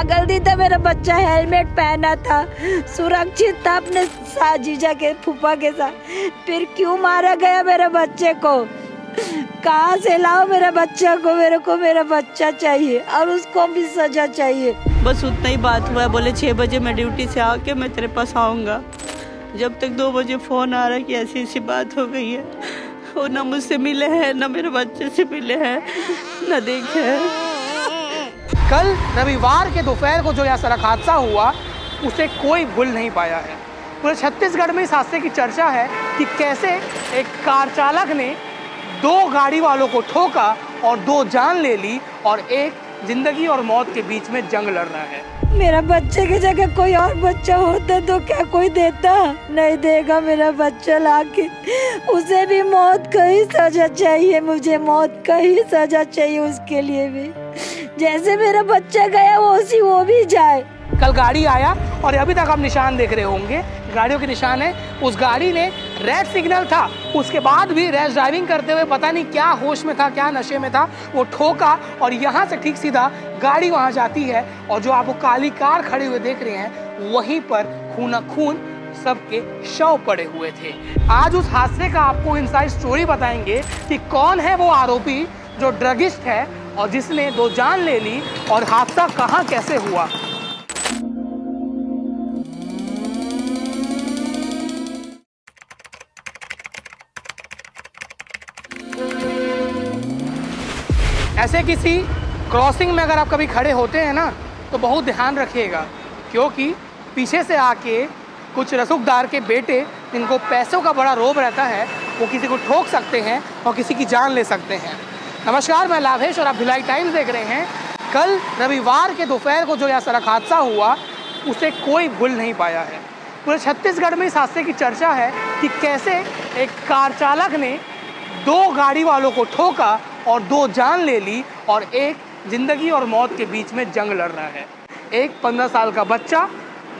गलती था, मेरा बच्चा हेलमेट पहना था, सुरक्षित था अपने जीजा के फूफा के साथ, फिर क्यों मारा गया मेरे बच्चे को? कहाँ से लाओ मेरा बच्चा को? मेरे को मेरा बच्चा चाहिए और उसको भी सजा चाहिए। बस उतना ही बात हुआ है। बोले 6 बजे मैं ड्यूटी से आके मैं तेरे पास आऊँगा। जब तक 2 बजे फ़ोन आ रहा है कि ऐसी ऐसी बात हो गई है, वो ना मुझसे मिले हैं, ना मेरे बच्चे से मिले हैं, ना देखे हैं। कल रविवार के दोपहर को जो यह सड़क हादसा हुआ उसे कोई भूल नहीं पाया है। पूरे छत्तीसगढ़ में इस हादसे की चर्चा है कि कैसे एक कार चालक ने 2 गाड़ी वालों को ठोका और 2 जान ले ली और एक जिंदगी और मौत के बीच में जंग लड़ रहा है। मेरा बच्चे की जगह कोई और बच्चा होता तो क्या कोई देता? नहीं देगा मेरा बच्चा लाके। उसे भी मौत का ही सजा चाहिए, मुझे मौत का ही सजा चाहिए उसके लिए भी। जैसे मेरा बच्चा गया वैसी वो भी जाए। कल गाड़ी आया और अभी तक आप निशान देख रहे होंगे, गाड़ियों के निशान है। उस गाड़ी ने रेड सिग्नल था, उसके बाद भी रैश ड्राइविंग करते हुए पता नहीं क्या होश में था, क्या नशे में था, वो ठोका और यहाँ से ठीक सीधा गाड़ी वहाँ जाती है। और जो आप वो काली कार खड़े हुए देख रहे हैं, वहीं पर खूना खून सबके शव पड़े हुए थे। आज उस हादसे का आपको इनसाइड स्टोरी बताएंगे कि कौन है वो आरोपी जो ड्रगिस्ट है और जिसने 2 जान ले ली और हादसा कहाँ कैसे हुआ। ऐसे किसी क्रॉसिंग में अगर आप कभी खड़े होते हैं ना, तो बहुत ध्यान रखिएगा, क्योंकि पीछे से आके कुछ रसूखदार के बेटे, जिनको पैसों का बड़ा रोब रहता है, वो किसी को ठोक सकते हैं और किसी की जान ले सकते हैं। नमस्कार, मैं लाभेश और आप भिलाई टाइम्स देख रहे हैं। कल रविवार के दोपहर को जो यह सड़क हादसा हुआ उसे कोई भूल नहीं पाया है। पूरे छत्तीसगढ़ में इस हादसे की चर्चा है कि कैसे एक कार चालक ने 2 गाड़ी वालों को ठोका और 2 जान ले ली और एक जिंदगी और मौत के बीच में जंग लड़ रहा है। एक 15 साल का बच्चा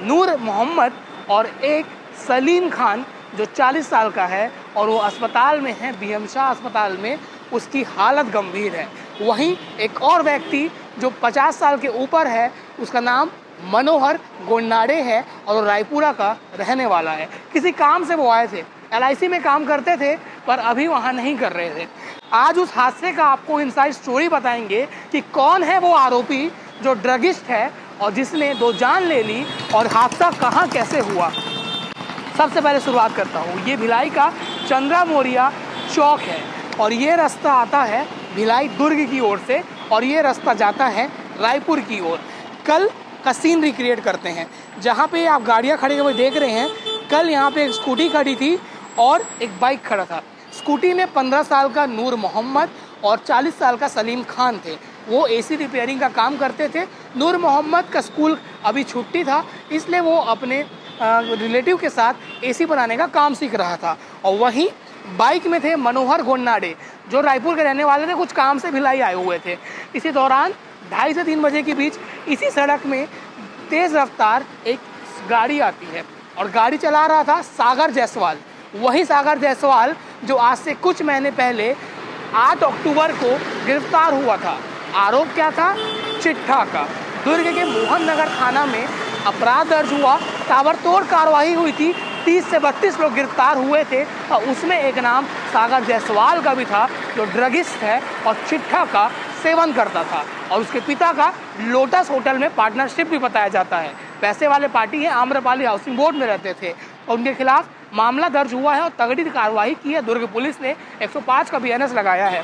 नूर मोहम्मद और एक सलीम खान जो 40 साल का है और वो अस्पताल में है, BM शाह अस्पताल में, उसकी हालत गंभीर है। वहीं एक और व्यक्ति जो 50 साल के ऊपर है, उसका नाम मनोहर गोंडाड़े है और वो रायपुरा का रहने वाला है। किसी काम से वो आए थे, LIC में काम करते थे, पर अभी वहाँ नहीं कर रहे थे। आज उस हादसे का आपको इनसाइड स्टोरी बताएंगे कि कौन है वो आरोपी जो ड्रगिस्ट है और जिसने 2 जान ले ली और हादसा कहाँ कैसे हुआ। सबसे पहले शुरुआत करता हूँ, ये भिलाई का चंद्रा मौर्या चौक है और ये रास्ता आता है भिलाई दुर्ग की ओर से और ये रास्ता जाता है रायपुर की ओर। कल का सीन रिक्रिएट करते हैं, जहाँ पे आप गाड़ियाँ खड़ी हुई देख रहे हैं। कल यहाँ पे एक स्कूटी खड़ी थी और एक बाइक खड़ा था। स्कूटी में 15 साल का नूर मोहम्मद और 40 साल का सलीम खान थे। वो AC रिपेयरिंग का काम करते थे। नूर मोहम्मद का स्कूल अभी छुट्टी था, इसलिए वो अपने रिलेटिव के साथ AC बनाने का काम सीख रहा था। और वहीं बाइक में थे मनोहर गोंडाड़े, जो रायपुर के रहने वाले थे, कुछ काम से भिलाई आए हुए थे। इसी दौरान 2:30 से 3 बजे के बीच इसी सड़क में तेज़ रफ्तार एक गाड़ी आती है और गाड़ी चला रहा था सागर जायसवाल। वही सागर जायसवाल जो आज से कुछ महीने पहले 8 अक्टूबर को गिरफ्तार हुआ था। आरोप क्या था? चिट्ठा का। दुर्ग के मोहन नगर थाना में अपराध दर्ज हुआ, ताबड़तोड़ कार्रवाई हुई थी, 30 से 32 लोग गिरफ्तार हुए थे और उसमें एक नाम सागर जायसवाल का भी था, जो ड्रगिस्ट है और चिट्ठा का सेवन करता था और उसके पिता का लोटस होटल में पार्टनरशिप भी बताया जाता है। पैसे वाले पार्टी है, आम्रपाली हाउसिंग बोर्ड में रहते थे और उनके खिलाफ मामला दर्ज हुआ है और तगड़ी कार्रवाई की है। दुर्ग पुलिस ने 105 का BNS लगाया है।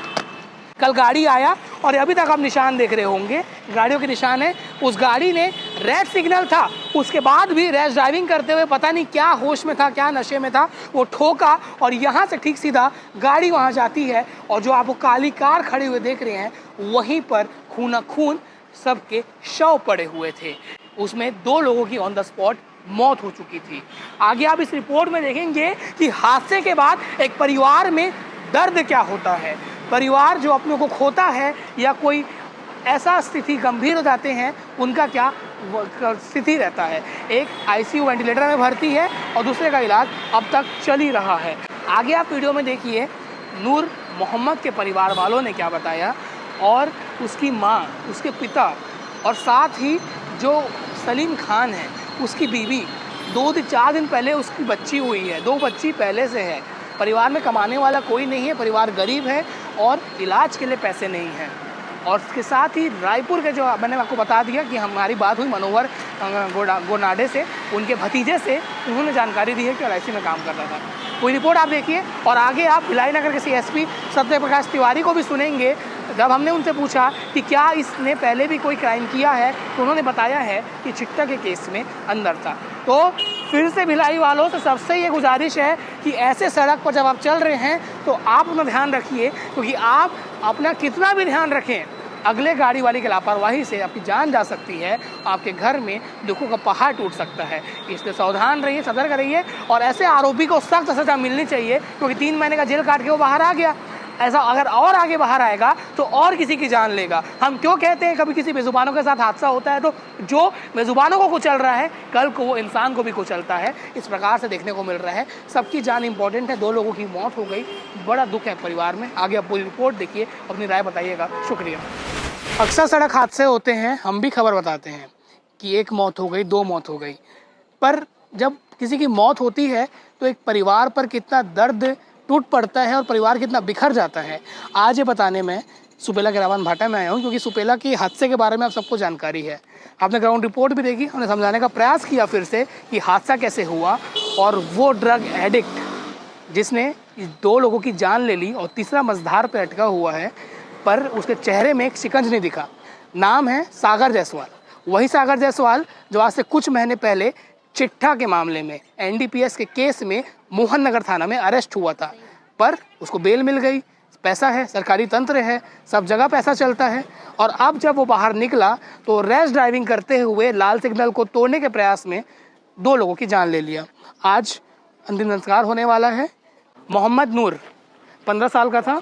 कल गाड़ी आया और अभी तक आप निशान देख रहे होंगे, गाड़ियों के निशान है। उस गाड़ी ने रेड सिग्नल था, उसके बाद भी रैश ड्राइविंग करते हुए पता नहीं क्या होश में था, क्या नशे में था, वो ठोका और यहाँ से ठीक सीधा गाड़ी वहाँ जाती है। और जो आप वो काली कार खड़े हुए देख रहे हैं, वहीं पर खूना खून सबके शव पड़े हुए थे। उसमें 2 लोगों की ऑन द स्पॉट मौत हो चुकी थी। आगे आप इस रिपोर्ट में देखेंगे कि हादसे के बाद एक परिवार में दर्द क्या होता है। परिवार जो अपनों को खोता है या कोई ऐसा स्थिति गंभीर हो जाते हैं, उनका क्या स्थिति रहता है। एक ICU वेंटिलेटर में भर्ती है और दूसरे का इलाज अब तक चल ही रहा है। आगे आप वीडियो में देखिए नूर मोहम्मद के परिवार वालों ने क्या बताया और उसकी माँ, उसके पिता और साथ ही जो सलीम खान है उसकी बीवी 2-4 दिन पहले उसकी बच्ची हुई है, 2 बच्ची पहले से है। परिवार में कमाने वाला कोई नहीं है, परिवार गरीब है और इलाज के लिए पैसे नहीं हैं। और इसके साथ ही रायपुर के जो मैंने आपको बता दिया कि हमारी बात हुई मनोहर गोनाडे से, उनके भतीजे से, उन्होंने जानकारी दी है कि LIC में काम कर रहा था। कोई रिपोर्ट आप देखिए और आगे आप भिलाई नगर के CSP सत्यप्रकाश तिवारी को भी सुनेंगे। जब हमने उनसे पूछा कि क्या इसने पहले भी कोई क्राइम किया है तो उन्होंने बताया है कि चिट्टा के केस में अंदर था। तो फिर से भिलाई वालों से सबसे ये गुजारिश है कि ऐसे सड़क पर जब आप चल रहे हैं तो आप अपना ध्यान रखिए, क्योंकि आप अपना कितना भी ध्यान रखें, अगले गाड़ी वाले की लापरवाही से आपकी जान जा सकती है, आपके घर में दुखों का पहाड़ टूट सकता है। इसलिए सावधान रहिए, सतर्क रहिए और ऐसे आरोपी को सख्त सजा मिलनी चाहिए, क्योंकि 3 महीने का जेल काट के वो बाहर आ गया। ऐसा अगर और आगे बाहर आएगा तो और किसी की जान लेगा। हम क्यों कहते हैं कभी किसी बेजुबानों के साथ हादसा होता है तो जो बेजुबानों को कुचल रहा है कल को वो इंसान को भी कुचलता है। इस प्रकार से देखने को मिल रहा है। सबकी जान इंपॉर्टेंट है। 2 लोगों की मौत हो गई, बड़ा दुख है परिवार में। आगे आप पूरी रिपोर्ट देखिए, अपनी राय बताइएगा। शुक्रिया। अक्सर सड़क हादसे होते हैं, हम भी खबर बताते हैं कि 1 मौत हो गई, 2 मौत हो गई, पर जब किसी की मौत होती है तो एक परिवार पर कितना दर्द टूट पड़ता है और परिवार कितना बिखर जाता है। आज ये बताने में सुपेला गिरावन भाटा में आया हूँ, क्योंकि सुपेला की हादसे के बारे में आप सबको जानकारी है। आपने ग्राउंड रिपोर्ट भी देखी, हमने समझाने का प्रयास किया फिर से कि हादसा कैसे हुआ। और वो ड्रग एडिक्ट जिसने 2 लोगों की जान ले ली और तीसरा मझधार पर अटका हुआ है, पर उसके चेहरे में एक शिकंज नहीं दिखा। नाम है सागर जायसवाल। वही सागर जायसवाल जो आज से कुछ महीने पहले चिट्ठा के मामले में NDPS के केस में मोहन नगर थाना में अरेस्ट हुआ था, पर उसको बेल मिल गई। पैसा है, सरकारी तंत्र है, सब जगह पैसा चलता है। और अब जब वो बाहर निकला तो रैश ड्राइविंग करते हुए लाल सिग्नल को तोड़ने के प्रयास में 2 लोगों की जान ले लिया। आज अंतिम संस्कार होने वाला है। मोहम्मद नूर 15 साल का था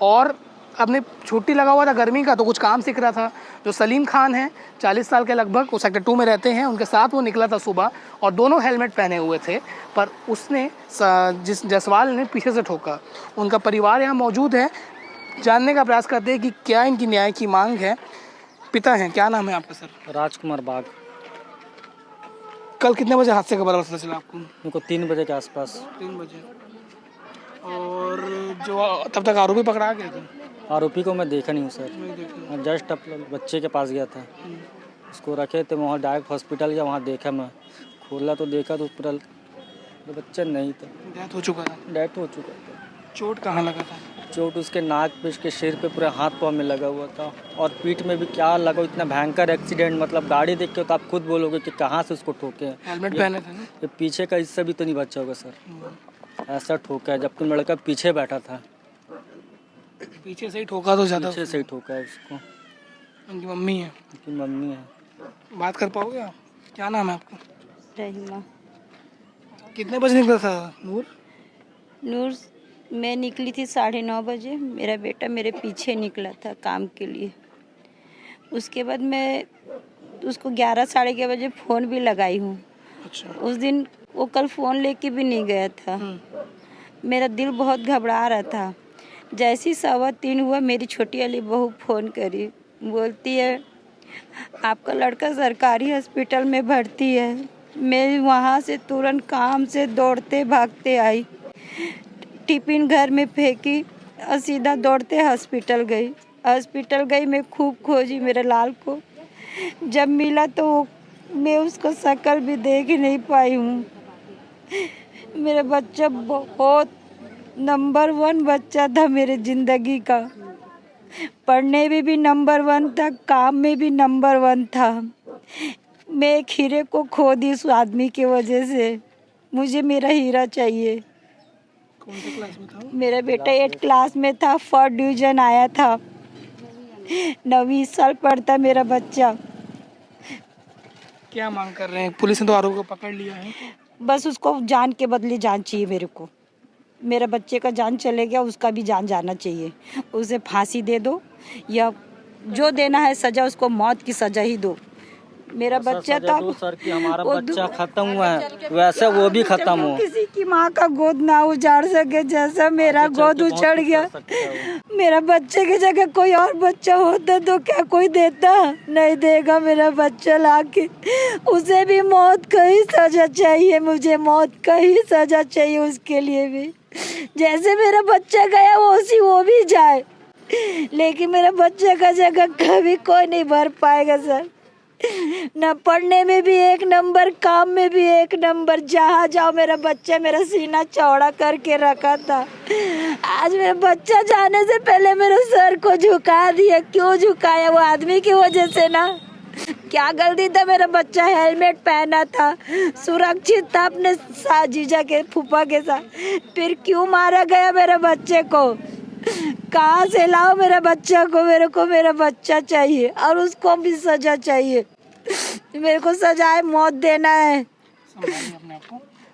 और अपने छुट्टी लगा हुआ था गर्मी का, तो कुछ काम सीख रहा था। जो सलीम खान है 40 साल के लगभग, वो सेक्टर 2 में रहते हैं, उनके साथ वो निकला था सुबह और दोनों हेलमेट पहने हुए थे, पर उसने जिस जायसवाल ने पीछे से ठोका। उनका परिवार यहाँ मौजूद है, जानने का प्रयास करते हैं कि क्या इनकी न्याय की मांग है। पिता हैं, क्या नाम है आपका सर? राजकुमार बाग। कल कितने बजे हादसे का पता चला आपको? मेरे को 3 बजे के आसपास। 3 बजे। और जो तब तक आरोपी पकड़ा गया था? आरोपी को मैं देखा नहीं हूँ सर, मैं जस्ट अपने बच्चे के पास गया था। उसको रखे थे वहाँ, डायरेक्ट हॉस्पिटल गया, वहाँ देखा मैं, खोला तो देखा तो पूरा बच्चा नहीं था, डेथ हो चुका था। डेथ हो चुका था। चोट कहाँ लगा था? चोट उसके नाक पे, उसके सिर पे, पूरे हाथ पाँव में लगा हुआ था और पीठ में भी। क्या लगा, इतना भयंकर एक्सीडेंट, मतलब गाड़ी देख के तो आप खुद बोलोगे कि कहाँ से उसको ठोके। हेलमेट पहने थे ना? ये पीछे का हिस्सा भी तो नहीं बचा होगा सर, ऐसा ठोका है। जबकि लड़का पीछे बैठा था, पीछे से ही ठोका तो ज़्यादा। पीछे से ही ठोका है उसको। उनकी मम्मी है? उनकी मम्मी है। बात कर पाओगे आप? क्या नाम है आपका? रहीमा। कितने बजे निकला था नूर? नूर मैं निकली थी 9:30 बजे। मेरा बेटा मेरे पीछे निकला था काम के लिए। उसके बाद मैं उसको 11 साढ़े 11 बजे फ़ोन भी लगाई हूँ। अच्छा। उस दिन वो कल फ़ोन लेके भी नहीं गया था। मेरा दिल बहुत घबरा रहा था। जैसे ही 3:15 हुआ, मेरी छोटी वाली बहू फ़ोन करी, बोलती है आपका लड़का सरकारी हॉस्पिटल में भर्ती है। मैं वहाँ से तुरंत काम से दौड़ते भागते आई, टिफिन घर में फेंकी और सीधा दौड़ते हॉस्पिटल गई। मैं खूब खोजी मेरे लाल को। जब मिला तो मैं उसको शक्ल भी देख ही नहीं पाई हूँ। मेरा बच्चा बहुत नंबर 1 बच्चा था मेरे ज़िंदगी का। पढ़ने में भी नंबर 1 था, काम में भी नंबर 1 था। मैं एक हीरे को खो दी उस आदमी की वजह से। मुझे मेरा हीरा चाहिए। कौन सी क्लास में था? मेरा बेटा 8 क्लास में था, 4th डिवीज़न आया था। 9वीं साल पढ़ता मेरा बच्चा। क्या मांग कर रहे हैं? पुलिस ने तो आरोपी को पकड़ लिया है। बस उसको जान के बदले जान चाहिए मेरे को। मेरा बच्चे का जान चले गया, उसका भी जान जाना चाहिए। उसे फांसी दे दो या जो देना है सज़ा, उसको मौत की सज़ा ही दो। मेरा बच्चा था सर कि हमारा बच्चा खत्म हुआ है, वैसे वो भी खत्म हो। किसी की माँ का गोद ना उजाड़ सके जैसा मेरा गोद उछड़ गया। मेरा बच्चे की जगह कोई और बच्चा होता तो क्या कोई देता? नहीं देगा मेरा बच्चा लाके। उसे भी मौत का ही सजा चाहिए, मुझे मौत का ही सजा चाहिए उसके लिए भी। जैसे मेरा बच्चा गया वैसी वो भी जाए, लेकिन मेरा बच्चे का जगह कभी कोई नहीं भर पाएगा सर। न पढ़ने में भी एक नंबर, काम में भी एक नंबर, जहाँ जाओ मेरा बच्चा मेरा सीना चौड़ा करके रखा था। आज मेरा बच्चा जाने से पहले मेरे सर को झुका दिया। क्यों झुकाया? वो आदमी की वजह से ना। क्या गलती था? मेरा बच्चा हेलमेट पहना था, सुरक्षित था अपने जीजा के फूफा के साथ, फिर क्यों मारा गया मेरे बच्चे को? कहाँ से लाओ मेरा बच्चा को? मेरे को मेरा बच्चा चाहिए और उसको भी सजा चाहिए। मेरे को सजाए मौत देना है।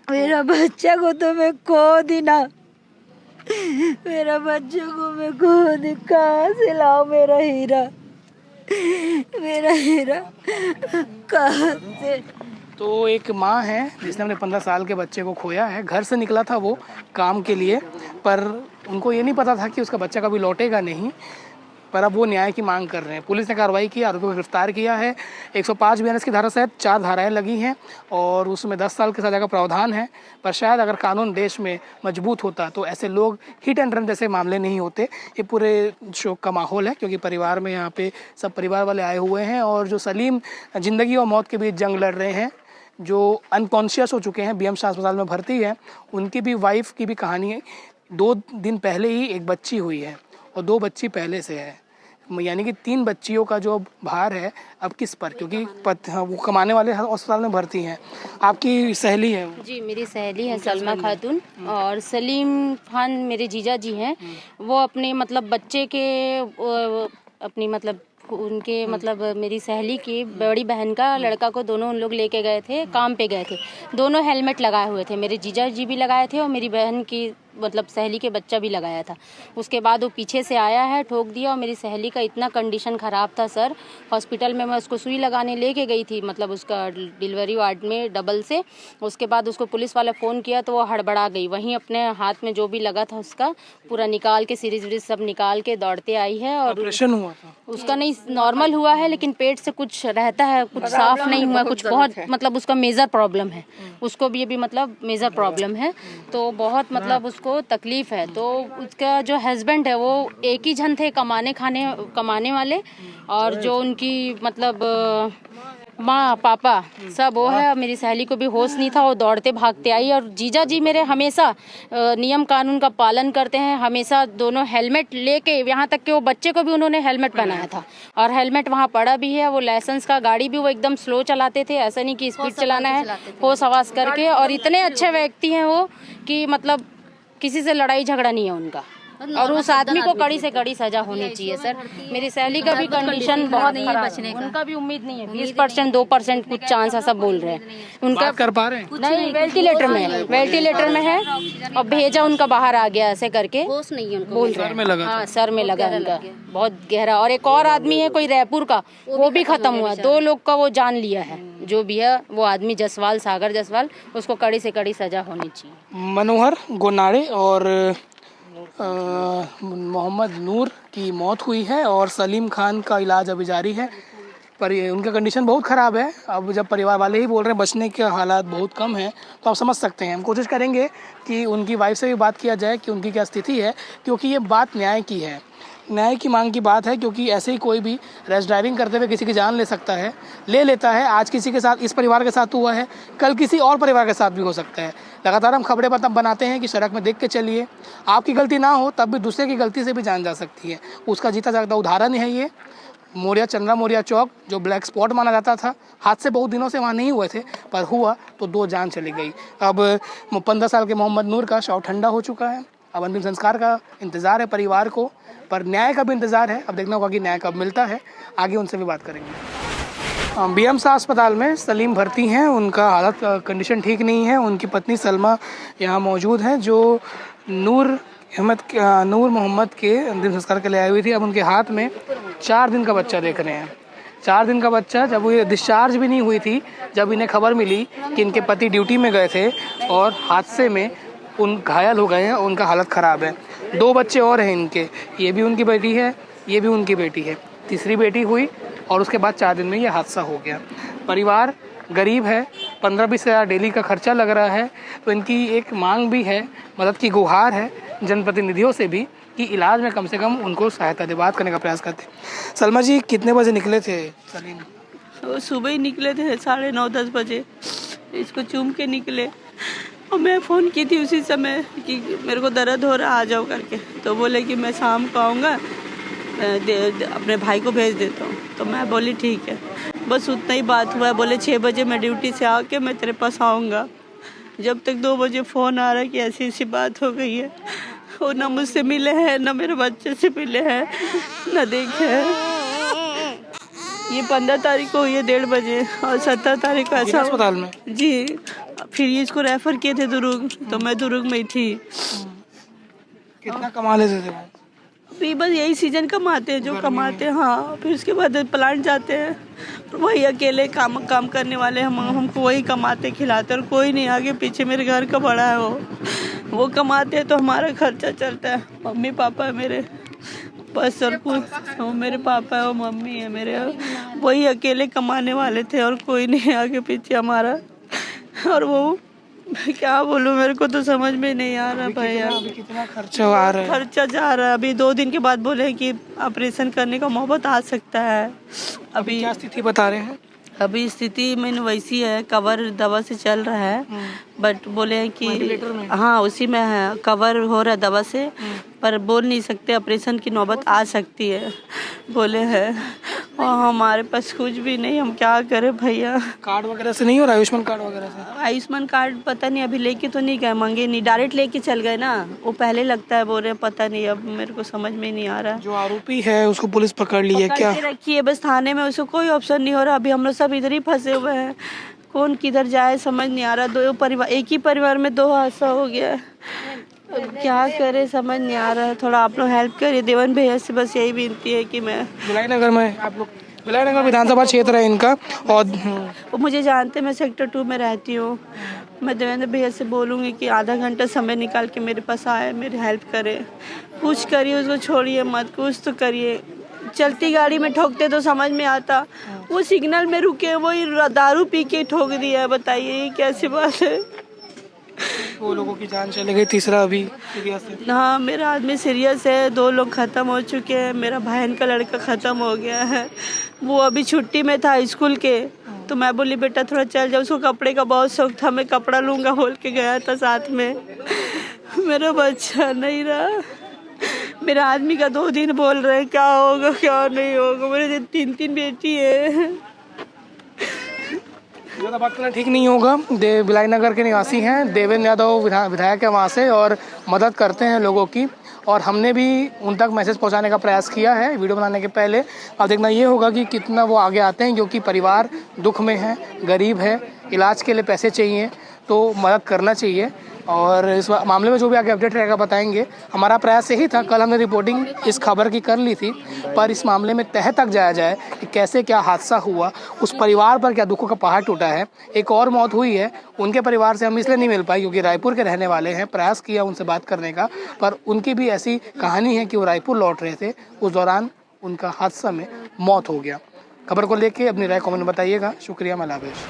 मेरा बच्चा को तो मैं खो दी ना, मेरा बच्चे को मैं खो दी। कहाँ से लाओ मेरा हीरा, मेरा हीरा कहाँ से? तो एक माँ है जिसने अपने 15 साल के बच्चे को खोया है। घर से निकला था वो काम के लिए, पर उनको ये नहीं पता था कि उसका बच्चा कभी लौटेगा नहीं। पर अब वो न्याय की मांग कर रहे हैं। पुलिस ने कार्रवाई की, आरोपी को गिरफ्तार किया है। 105 BNS की धारा सहित 4 धाराएं लगी हैं और उसमें 10 साल की सजा का प्रावधान है। पर शायद अगर कानून देश में मजबूत होता तो ऐसे लोग हिट एंड रन जैसे मामले नहीं होते। ये पूरे शोक का माहौल है क्योंकि परिवार में यहाँ पे सब परिवार वाले आए हुए हैं और जो सलीम ज़िंदगी और मौत के बीच जंग लड़ रहे हैं, जो अनकॉन्शियस हो चुके हैं, BMC अस्पताल में भर्ती है, उनकी भी वाइफ की भी कहानी है। 2 दिन पहले ही एक बच्ची हुई है और 2 बच्ची पहले से है, यानी कि 3 बच्चियों का जो भार है अब किस पर, क्योंकि वो कमाने वाले अस्पताल में भर्ती हैं। आपकी सहेली है? जी, मेरी सहेली है सलमा खातून, और सलीम खान मेरे जीजा जी हैं। वो अपने मतलब बच्चे के अपनी मतलब उनके मतलब मेरी सहेली की बड़ी बहन का लड़का को दोनों उन लोग लेके गए थे, काम पे गए थे। दोनों हेलमेट लगाए हुए थे, मेरे जीजा जी भी लगाए थे और मेरी बहन की मतलब सहेली के बच्चा भी लगाया था। उसके बाद वो पीछे से आया है, ठोक दिया और मेरी सहेली का इतना कंडीशन ख़राब था सर, हॉस्पिटल में मैं उसको सुई लगाने लेके गई थी, मतलब उसका डिलीवरी वार्ड में डबल से। उसके बाद उसको पुलिस वाला फ़ोन किया तो वो हड़बड़ा गई, वहीं अपने हाथ में जो भी लगा था उसका पूरा निकाल के सीरीज वीरीज सब निकाल के दौड़ते आई है। और ऑपरेशन हुआ था उसका? नहीं, नॉर्मल हुआ है, लेकिन पेट से कुछ रहता है, कुछ साफ नहीं हुआ, कुछ बहुत मतलब उसका मेजर प्रॉब्लम है, उसको भी अभी मतलब मेजर प्रॉब्लम है, तो बहुत मतलब उसको तकलीफ है। तो उसका जो हस्बैंड है वो एक ही जन थे कमाने वाले, और जो उनकी मतलब माँ पापा सब वो है। मेरी सहेली को भी होश नहीं था, वो दौड़ते भागते आई। और जीजा जी मेरे हमेशा नियम कानून का पालन करते हैं, हमेशा दोनों हेलमेट लेके, यहाँ तक कि वो बच्चे को भी उन्होंने हेलमेट पहनाया था और हेलमेट वहाँ पड़ा भी है। वो लाइसेंस का गाड़ी भी वो एकदम स्लो चलाते थे, ऐसा नहीं कि स्पीड चलाना है, होश हवास करके। और इतने अच्छे व्यक्ति हैं वो कि मतलब किसी से लड़ाई झगड़ा नहीं है उनका, और उस आदमी को कड़ी से कड़ी सजा होनी चाहिए सर। मेरी सहेली का भी कंडीशन बहुत खराब है, उनका भी उम्मीद नहीं है, 20% 2% कुछ चांस ऐसा बोल रहे हैं। उनका कर पा रहे हैं? नहीं, वेंटिलेटर में है और भेजा उनका बाहर आ गया ऐसे करके, होश नहीं है उनको, बोल रहे हैं। हाँ, सर में लगा उनका बहुत गहरा। और एक और आदमी है कोई रायपुर का, वो भी खत्म हुआ। 2 लोग का वो जान लिया है, जो भी है वो आदमी जसवाल, सागर जसवाल, उसको कड़ी से कड़ी सजा होनी चाहिए। मनोहर गोनाड़े और मोहम्मद नूर की मौत हुई है और सलीम खान का इलाज अभी जारी है, पर उनका कंडीशन बहुत ख़राब है। अब जब परिवार वाले ही बोल रहे हैं बचने के हालात बहुत कम हैं, तो आप समझ सकते हैं। हम कोशिश करेंगे कि उनकी वाइफ से भी बात किया जाए कि उनकी क्या स्थिति है, क्योंकि ये बात न्याय की है, न्याय की मांग की बात है। क्योंकि ऐसे ही कोई भी रैश ड्राइविंग करते हुए किसी की जान ले लेता है। आज किसी के साथ, इस परिवार के साथ हुआ है, कल किसी और परिवार के साथ भी हो सकता है। लगातार हम खबरें बनाते हैं कि सड़क में देख के चलिए, आपकी गलती ना हो तब भी दूसरे की गलती से भी जान जा सकती है। उसका जीता जागता उदाहरण है ये चंद्रा मौर्या चौक, जो ब्लैक स्पॉट माना जाता था। हादसे बहुत दिनों से वहाँ नहीं हुए थे, पर हुआ तो 2 जान चली गई। अब 15 साल के मोहम्मद नूर का शव ठंडा हो चुका है। अब अंतिम संस्कार का इंतज़ार है परिवार को, पर न्याय का भी इंतज़ार है। अब देखना होगा कि न्याय कब मिलता है, आगे उनसे भी बात करेंगे। BMC अस्पताल में सलीम भर्ती हैं, उनका हालत कंडीशन ठीक नहीं है। उनकी पत्नी सलमा यहाँ मौजूद हैं, जो नूर मोहम्मद के अंतिम संस्कार के लिए आई हुई थी। अब उनके हाथ में 4 दिन का बच्चा देख रहे हैं। 4 दिन का बच्चा, जब वो डिस्चार्ज भी नहीं हुई थी, जब इन्हें खबर मिली कि इनके पति ड्यूटी में गए थे और हादसे में उन घायल हो गए हैं, उनका हालत ख़राब है। 2 बच्चे और हैं इनके, ये भी उनकी बेटी है, ये भी उनकी बेटी है। तीसरी बेटी हुई और उसके बाद 4 दिन में ये हादसा हो गया। परिवार गरीब है, 15-20 हज़ार डेली का खर्चा लग रहा है। तो इनकी एक मांग भी है, मदद की गुहार है जनप्रतिनिधियों से भी कि इलाज में कम से कम उनको सहायता दे। बात करने का प्रयास करते हैं। सलमा जी, कितने बजे निकले थे सलीम? वो सुबह ही निकले थे 9:30-10 बजे, इसको चूम के निकले और मैं फ़ोन की थी उसी समय कि मेरे को दर्द हो रहा, आ जाओ करके। तो बोले कि मैं शाम को आऊँगा, अपने भाई को भेज देता हूँ। तो मैं बोली ठीक है, बस उतना ही बात हुआ। बोले 6 बजे मैं ड्यूटी से आके मैं तेरे पास आऊँगा। जब तक 2 बजे फ़ोन आ रहा है कि ऐसी ऐसी बात हो गई है, वो ना मुझसे मिले हैं, ना मेरे बच्चे से मिले हैं, ना देखे हैं। ये 15 तारीख को हुई है 1:30 बजे और 17 तारीख को ऐसा अस्पताल में जी। फिर ये इसको रेफर किए थे दुर्ग, तो मैं दुर्ग में ही थी। कितना कमा लेते थे वो? अभी बस यही सीजन कमाते हैं जो कमाते हैं, हाँ। फिर उसके बाद प्लांट जाते हैं, वही अकेले काम करने वाले हमको वही कमाते खिलाते, और कोई नहीं आगे पीछे। मेरे घर का बड़ा है वो कमाते हैं तो हमारा खर्चा चलता है। मम्मी पापा है मेरे बस, और कुछ वो मेरे पापा है, वो मम्मी है मेरे, वही अकेले कमाने वाले थे और कोई नहीं आगे पीछे हमारा। और वो क्या बोलूं, मेरे को तो समझ में नहीं आ रहा भैया। अभी कितना खर्चा आ रहा है? खर्चा जा रहा है। अभी 2 दिन के बाद बोले हैं कि ऑपरेशन करने का मोहब्बत आ सकता है। अभी क्या स्थिति बता रहे हैं? अभी स्थिति मैंने वैसी है, कवर दवा से चल रहा है, बट बोले हैं कि हाँ उसी में है, कवर हो रहा है दवा से, पर बोल नहीं सकते, ऑपरेशन की नौबत आ सकती है बोले हैं। और हमारे पास कुछ भी नहीं, हम क्या करें भैया। कार्ड वगैरह से नहीं हो रहा? आयुष्मान कार्ड वगैरह से? आयुष्मान कार्ड पता नहीं, अभी लेके तो नहीं गए, मांगे नहीं, डायरेक्ट लेके चल गए ना। वो पहले लगता है बोल रहे, पता नहीं, अब मेरे को समझ में नहीं आ रहा। जो आरोपी है उसको पुलिस पकड़ ली है क्या? रखी है बस थाने में, उसको कोई ऑप्शन नहीं हो रहा। अभी हम लोग सब इधर ही फंसे हुए हैं, कौन किधर जाए समझ नहीं आ रहा। 2 परिवार, एक ही परिवार में 2 हादसा हो गया, क्या करे समझ नहीं आ रहा है। थोड़ा आप लोग हेल्प करिए। देवन भैया से बस यही विनती है कि मैं विलायनगर में, आप लोग विलायनगर विधानसभा क्षेत्र है इनका, और वो मुझे जानते, मैं सेक्टर 2 में रहती हूँ। मैं देवेंद्र भैया से बोलूँगी कि आधा घंटा समय निकाल के मेरे पास आए, मेरी हेल्प करे, कुछ करिए, उसको छोड़िए मत, कुछ तो करिए। चलती गाड़ी में ठोकते तो समझ में आता, वो सिग्नल में रुके, वही दारू पी के ठोक दिया। बताइए ये कैसी बात है। वो लोगों की जान चली गई, तीसरा अभी सीरियस है। हाँ मेरा आदमी सीरियस है, 2 लोग ख़त्म हो चुके हैं। मेरा बहन का लड़का ख़त्म हो गया है, वो अभी छुट्टी में था स्कूल के। तो मैं बोली बेटा थोड़ा चल जाओ, उसको कपड़े का बहुत शौक था, मैं कपड़ा लूँगा बोल के गया था साथ में। मेरा बच्चा नहीं रहा। मेरा आदमी का 2 दिन बोल रहे हैं क्या होगा क्या नहीं होगा। मेरे 3 बेटी है। ज़्यादा बात करना ठीक नहीं होगा। विलायनगर के निवासी हैं, देवेंद्र यादव विधायक है वहाँ से, और मदद करते हैं लोगों की, और हमने भी उन तक मैसेज पहुँचाने का प्रयास किया है वीडियो बनाने के पहले। अब देखना ये होगा कि कितना वो आगे आते हैं, क्योंकि परिवार दुख में है, गरीब है, इलाज के लिए पैसे चाहिए, तो मदद करना चाहिए। और इस मामले में जो भी आगे अपडेट रहेगा बताएंगे। हमारा प्रयास यही था, कल हमने रिपोर्टिंग इस खबर की कर ली थी, पर इस मामले में तह तक जाया जाए कि कैसे क्या हादसा हुआ, उस परिवार पर क्या दुखों का पहाड़ टूटा है। एक और मौत हुई है, उनके परिवार से हम इसलिए नहीं मिल पाए क्योंकि रायपुर के रहने वाले हैं, प्रयास किया उनसे बात करने का, पर उनकी भी ऐसी कहानी है कि वो रायपुर लौट रहे थे, उस दौरान उनका हादसा में मौत हो गया। खबर को लेके अपनी राय कमेंट में बताइएगा। शुक्रिया, मलावेश।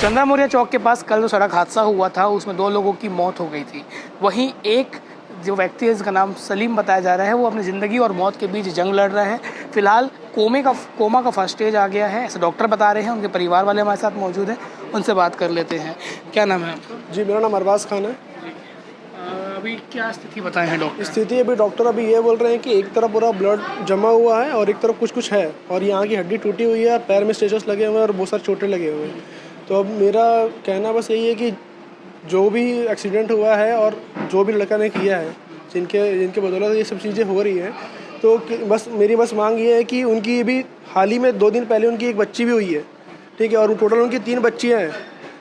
चंद्रा मौर्य चौक के पास कल जो सड़क हादसा हुआ था उसमें 2 लोगों की मौत हो गई थी। वहीं एक जो व्यक्ति है जिसका नाम सलीम बताया जा रहा है, वो अपनी ज़िंदगी और मौत के बीच जंग लड़ रहा है। फिलहाल कोमा का फर्स्ट स्टेज आ गया है, ऐसे डॉक्टर बता रहे हैं। उनके परिवार वाले हमारे साथ मौजूद हैं, उनसे बात कर लेते हैं। क्या नाम है आपका? जी मेरा नाम अरबाज खान है। अभी क्या स्थिति बताए हैं डॉक्टर? स्थिति अभी डॉक्टर अभी ये बोल रहे हैं कि एक तरफ पूरा ब्लड जमा हुआ है और एक तरफ कुछ है, और यहाँ की हड्डी टूटी हुई है, पैर में स्टिचेस लगे हुए हैं और बहुत सारे चोटें लगे हुए हैं। तो अब मेरा कहना बस यही है कि जो भी एक्सीडेंट हुआ है और जो भी लड़का ने किया है, जिनके बदौलत ये सब चीज़ें हो रही हैं, तो बस मेरी मांग ये है कि उनकी भी हाल ही में 2 दिन पहले उनकी एक बच्ची भी हुई है, ठीक है, और टोटल उनकी 3 बच्चियाँ हैं।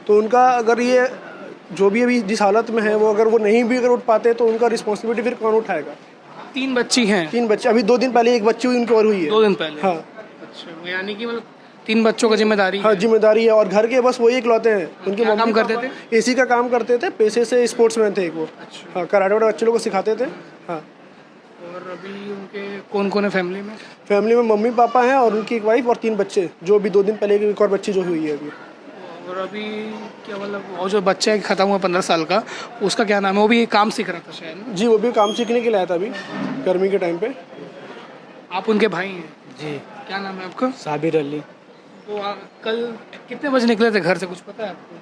तो उनका अगर ये जो भी अभी जिस हालत में है वो अगर वो नहीं भी अगर उठ पाते तो उनका रिस्पॉन्सिबिलिटी फिर कौन उठाएगा? 3 बच्ची हैं? 3 बच्चे, अभी 2 दिन पहले एक बच्ची हुई उनकी और हुई है। 2 दिन पहले? हाँ। अच्छा, यानी कि मतलब 3 बच्चों का जिम्मेदारी हाँ है। जिम्मेदारी है, और घर के बस वही इकलौते हैं। उनके क्या काम मम्मी करते पापा एसी का काम करते थे, पेशे से स्पोर्ट्समैन थे एक वो। हाँ कराटे वाटे बच्चे लोगों को सिखाते थे। हाँ और अभी उनके कौन कौन है फैमिली में? फैमिली में मम्मी पापा हैं और उनकी एक वाइफ और 3 बच्चे, जो अभी 2 दिन पहले एक और बच्ची जो हुई है अभी। और अभी क्या मतलब वो जो बच्चा है खत्म हुआ 15 साल का, उसका क्या नाम है? वो भी काम सीख रहा था शायद ना? जी वो भी काम सीखने के लिए आया था अभी गर्मी के टाइम पे। आप उनके भाई हैं? जी क्या नाम है आपका? साबिर अली। तो कल कितने बजे निकले थे घर से, कुछ पता है आपको?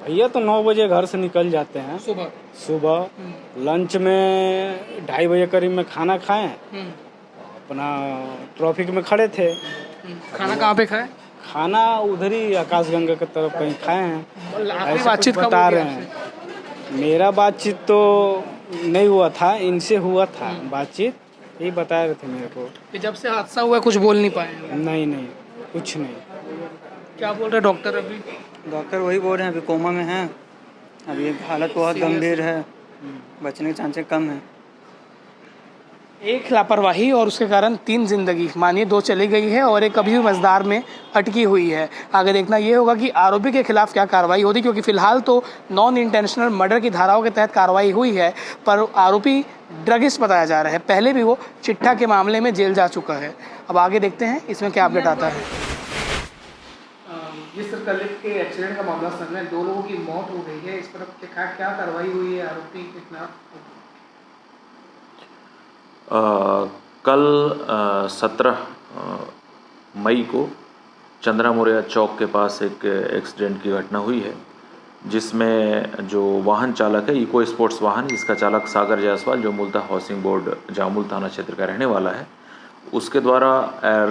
भैया तो 9 बजे घर से निकल जाते हैं सुबह। सुबह। लंच में 2:30 बजे करीब में खाना खाएं, अपना ट्रैफिक में खड़े थे। खाना कहाँ पे खाए? खाना उधर ही आकाशगंगा की तरफ कहीं खाए हैं। आपकी ऐसे बातचीत कुछ कब बता हुई रहे हैं। मेरा बातचीत तो नहीं हुआ था, इनसे हुआ था बातचीत, यही बता रहे थे मेरे को। कि जब से हादसा हुआ कुछ बोल नहीं पाए? नहीं कुछ नहीं। क्या बोल रहे डॉक्टर अभी? डॉक्टर वही बोल रहे हैं अभी कोमा में हैं, अभी हालत बहुत गंभीर है, बचने के चांसेस कम है। एक लापरवाही और उसके कारण 3 जिंदगी, मानिए 2 चली गई है और एक अभी भी मजदार में अटकी हुई है। आगे देखना ये होगा कि आरोपी के खिलाफ क्या कार्रवाई होती, क्योंकि फिलहाल तो नॉन इंटेंशनल मर्डर की धाराओं के तहत कार्रवाई हुई है, पर आरोपी ड्रगिस्ट बताया जा रहा है। पहले भी वो चिट्ठा के मामले में जेल जा चुका है। अब आगे देखते हैं इसमें क्या अपडेट आता है। जिस कल के एक्सीडेंट का मामला सामने है, 2 लोगों की मौत हो गई है, इस पर क्या कार्रवाई हुई है आरोपी के खिलाफ? कल 17 मई को चंद्रा मोरिया चौक के पास एक एक्सीडेंट की घटना हुई है, जिसमें जो वाहन चालक है इको स्पोर्ट्स वाहन, इसका चालक सागर जायसवाल जो मूलतः हाउसिंग बोर्ड जामुल थाना क्षेत्र का रहने वाला है, उसके द्वारा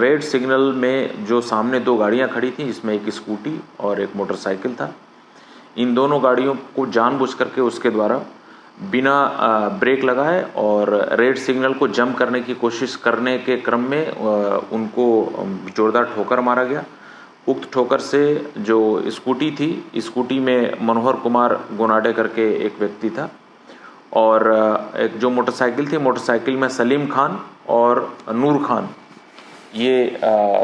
रेड सिग्नल में जो सामने 2 गाड़ियां खड़ी थी, इसमें एक स्कूटी और एक मोटरसाइकिल था, इन दोनों गाड़ियों को जानबूझ करके उसके द्वारा बिना ब्रेक लगाए और रेड सिग्नल को जंप करने की कोशिश करने के क्रम में उनको जोरदार ठोकर मारा गया। उक्त ठोकर से जो स्कूटी थी, स्कूटी में मनोहर कुमार गोनाडे करके एक व्यक्ति था, और एक जो मोटरसाइकिल थी, मोटरसाइकिल में सलीम खान और नूर खान, ये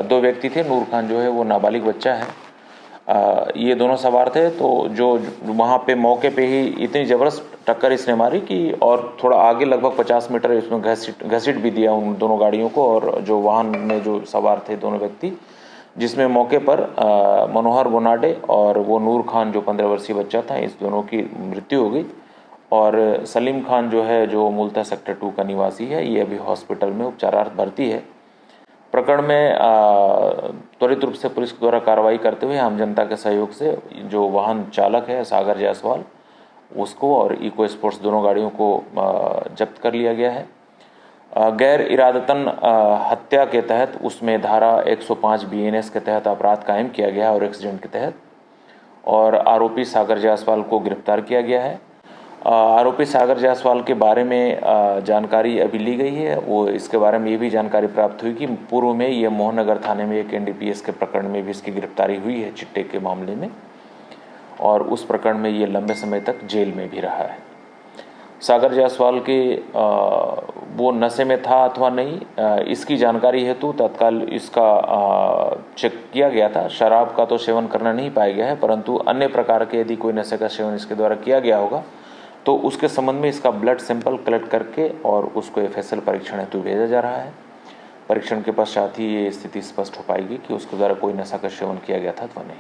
2 व्यक्ति थे। नूर खान जो है वो नाबालिग बच्चा है। ये दोनों सवार थे। तो जो वहाँ पे मौके पे ही इतनी ज़बरदस्त टक्कर इसने मारी कि और थोड़ा आगे लगभग 50 मीटर इसमें घसीट भी दिया उन दोनों गाड़ियों को, और जो वाहन में जो सवार थे दोनों व्यक्ति, जिसमें मौके पर मनोहर गोनाडे और वो नूर खान जो 15 वर्षीय बच्चा था, इस दोनों की मृत्यु हो गई। और सलीम खान जो है, जो मूलतः सेक्टर 2 का निवासी है, ये अभी हॉस्पिटल में उपचारार्थ भर्ती है। प्रकरण में त्वरित रूप से पुलिस द्वारा कार्रवाई करते हुए आम जनता के सहयोग से जो वाहन चालक है सागर जायसवाल, उसको और इको स्पोर्ट्स दोनों गाड़ियों को जब्त कर लिया गया है। गैर इरादतन हत्या के तहत उसमें धारा 105 BNS के तहत अपराध कायम किया गया और एक्सीडेंट के तहत, और आरोपी सागर जायसवाल को गिरफ्तार किया गया है। आरोपी सागर जायसवाल के बारे में जानकारी अभी ली गई है। वो इसके बारे में ये भी जानकारी प्राप्त हुई कि पूर्व में ये मोहननगर थाने में एक NDPS के प्रकरण में भी इसकी गिरफ्तारी हुई है चिट्टे के मामले में, और उस प्रकरण में ये लंबे समय तक जेल में भी रहा है। सागर जायसवाल के वो नशे में था अथवा नहीं, इसकी जानकारी हेतु तत्काल इसका चेक किया गया था। शराब का तो सेवन करना नहीं पाया गया है, परंतु अन्य प्रकार के यदि कोई नशे का सेवन इसके द्वारा किया गया होगा तो उसके संबंध में इसका ब्लड सैंपल कलेक्ट करके और उसको FSL परीक्षण हेतु भेजा जा रहा है। परीक्षण के पश्चात ही ये स्थिति स्पष्ट हो पाएगी कि उसके द्वारा कोई नशा का सेवन किया गया था अथवा नहीं।